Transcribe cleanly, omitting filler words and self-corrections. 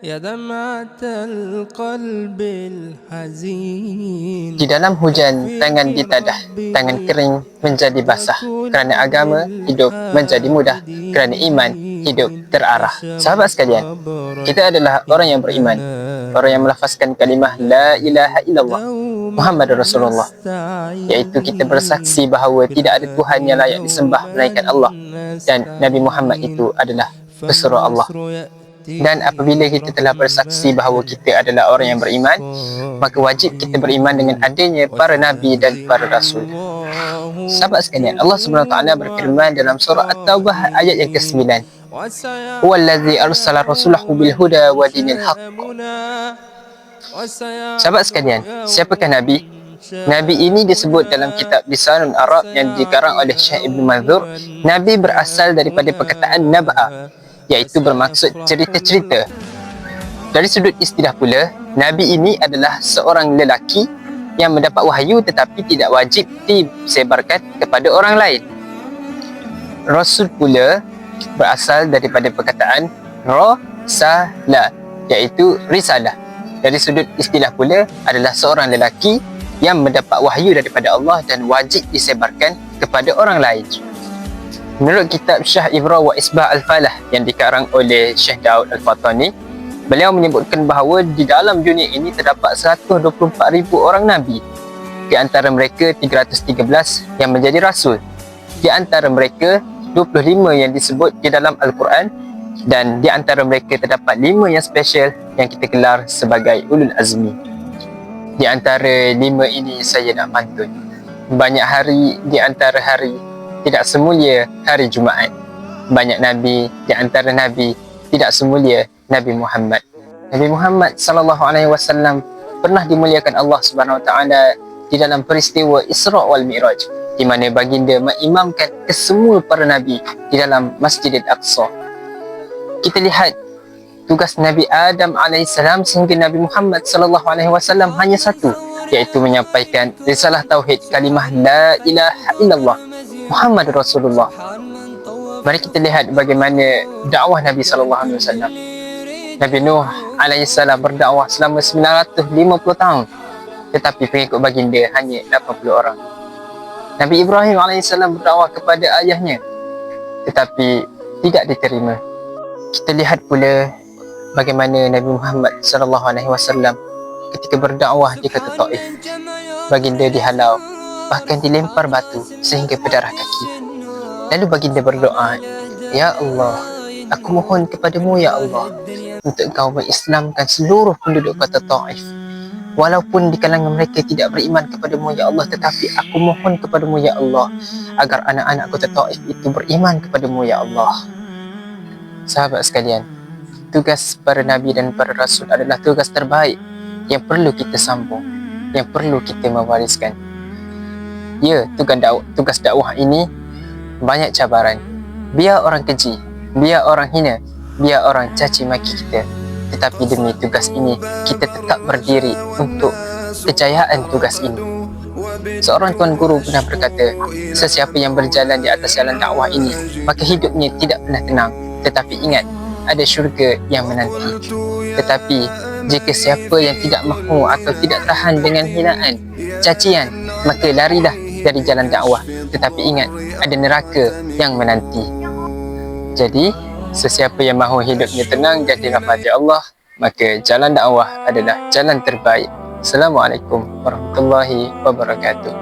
يا دمعة القلب الحزين Di dalam hujan, tangan ditadah, tangan kering menjadi basah. Kerana agama, hidup menjadi mudah. Kerana iman, hidup terarah. Sahabat sekalian, kita adalah orang yang beriman, orang yang melafazkan kalimah La ilaha illallah Muhammad Rasulullah, iaitu kita bersaksi bahawa tidak ada Tuhan yang layak disembah melainkan Allah, dan Nabi Muhammad itu adalah pesuruh Allah. Dan apabila kita telah bersaksi bahawa kita adalah orang yang beriman, maka wajib kita beriman dengan adanya para nabi dan para rasul. Sahabat sekalian, Allah SWT berfirman dalam surah At-Taubah ayat yang ke-9, Huwallazi arsala rasulahu bil huda wa dinil haqq. Sahabat sekalian, siapakah Nabi? Nabi ini disebut dalam kitab Lisanul Arab yang dikarang oleh Syekh Ibn Manzur. Nabi berasal daripada perkataan nab'a, iaitu bermaksud cerita-cerita. Dari sudut istilah pula, Nabi ini adalah seorang lelaki yang mendapat wahyu tetapi tidak wajib disebarkan kepada orang lain. Rasul pula berasal daripada perkataan rasala, iaitu risalah. Dari sudut istilah pula adalah seorang lelaki yang mendapat wahyu daripada Allah dan wajib disebarkan kepada orang lain. Menurut kitab Syah Ibrah wa Isbah Al-Falah yang dikarang oleh Syekh Daud Al-Fatani, beliau menyebutkan bahawa di dalam dunia ini terdapat 124,000 orang Nabi. Di antara mereka 313 yang menjadi Rasul. Di antara mereka 25 yang disebut di dalam Al-Quran, dan di antara mereka terdapat 5 yang special yang kita gelar sebagai Ulul Azmi. Di antara 5 ini saya nak pantun. Banyak hari di antara hari tidak semulia hari Jumaat. Banyak Nabi di antara Nabi tidak semulia Nabi Muhammad. Nabi Muhammad SAW pernah dimuliakan Allah Subhanahu Wa Taala di dalam peristiwa Isra wal Mi'raj, di mana baginda mengimamkan kesemua para Nabi di dalam Masjidil Aqsa. Kita lihat tugas Nabi Adam AS sehingga Nabi Muhammad SAW hanya satu, iaitu menyampaikan risalah tauhid kalimah La ilaha illallah Muhammad Rasulullah. Mari kita lihat bagaimana dakwah Nabi SAW. Nabi Nuh AS berdakwah selama 950 tahun, tetapi pengikut baginda hanya 80 orang. Nabi Ibrahim AS berdakwah kepada ayahnya, tetapi tidak diterima. Kita lihat pula bagaimana Nabi Muhammad SAW ketika berdakwah di kota Taif, baginda dihalau, bahkan dilempar batu sehingga berdarah kaki. Lalu baginda berdoa, Ya Allah, aku mohon kepadamu ya Allah untuk engkau mengislamkan seluruh penduduk kota Taif. Walaupun di kalangan mereka tidak beriman kepadamu ya Allah, tetapi aku mohon kepadamu ya Allah agar anak-anak kota Taif itu beriman kepadamu ya Allah. Sahabat sekalian, tugas para Nabi dan para Rasul adalah tugas terbaik yang perlu kita sambung, yang perlu kita mewariskan. Ya, tugas dakwah ini banyak cabaran. Biar orang keji, biar orang hina, biar orang caci maki kita, tetapi demi tugas ini kita tetap berdiri untuk kejayaan tugas ini. Seorang tuan guru pernah berkata, sesiapa yang berjalan di atas jalan dakwah ini, maka hidupnya tidak pernah tenang. Tetapi ingat, ada syurga yang menanti. Tetapi jika siapa yang tidak mahu atau tidak tahan dengan hinaan, cacian, maka larilah dari jalan dakwah. Tetapi ingat, ada neraka yang menanti. Jadi, sesiapa yang mahu hidupnya tenang dan dirahmati Allah, maka jalan dakwah adalah jalan terbaik. Assalamualaikum warahmatullahi wabarakatuh.